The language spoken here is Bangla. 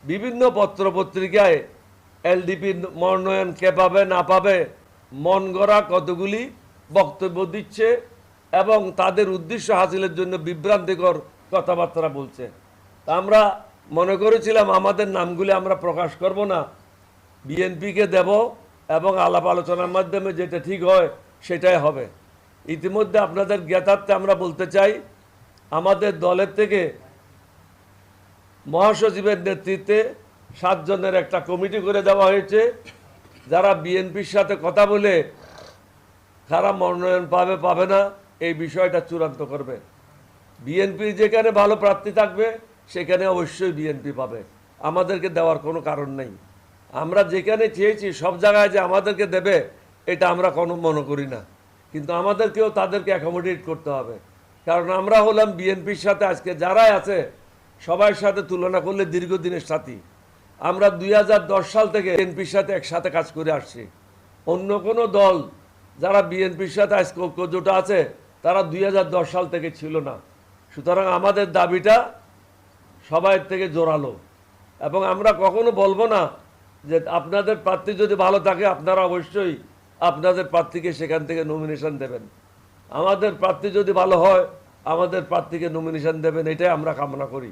বিভিন্ন পত্র পত্রিকায় এলডিপি মনোনয়ন কে পাবে না পাবে মন গড়া কতগুলি বক্তব্য দিচ্ছে এবং তাদের উদ্দেশ্য হাসিলের জন্য বিভ্রান্তিকর কথাবার্তা বলছে। আমরা মনে করেছিলাম আমাদের নামগুলি আমরা প্রকাশ করব না, বিএনপিকে দেব এবং আলাপ আলোচনার মাধ্যমে যেটা ঠিক হয় সেটাই হবে। ইতিমধ্যে আপনাদের জ্ঞাতার্থে আমরা বলতে চাই, আমাদের দলের থেকে মহাসচিবের নেতৃত্বে 7 জনের একটা কমিটি করে দেওয়া হয়েছে, যারা বিএনপির সাথে কথা বলে কারা মনোনয়ন পাবে পাবে না এই বিষয়টা চূড়ান্ত করবে। বিএনপি যেখানে ভালো প্রার্থী থাকবে সেখানে অবশ্যই বিএনপি পাবে, আমাদেরকে দেওয়ার কোনো কারণ নেই। আমরা যেখানে চেয়েছি সব জায়গায় যে আমাদেরকে দেবে এটা আমরা কোনো মনে করি না, কিন্তু আমাদেরকেও তাদেরকে অ্যাকোমোডেট করতে হবে। কারণ আমরা হলাম বিএনপির সাথে আজকে যারাই আছে সবার সাথে তুলনা করলে দীর্ঘদিনের সাথী। আমরা 2010 সাল থেকে বিএনপির সাথে একসাথে কাজ করে আসছি। অন্য কোনো দল যারা বিএনপির সাথে আজকে ঐক্যজোট আছে তারা 2010 সাল থেকে ছিল না। সুতরাং আমাদের দাবিটা সবাই থেকে জোরালো, এবং আমরা কখনো বলবো না যে আপনাদের প্রার্থী যদি ভালো থাকে আপনারা অবশ্যই আপনাদের প্রার্থীকে সেখান থেকে নমিনেশন দেবেন। আমাদের প্রার্থী যদি ভালো হয় আমাদের প্রার্থীকে নমিনেশন দেবেন, এটাই আমরা কামনা করি।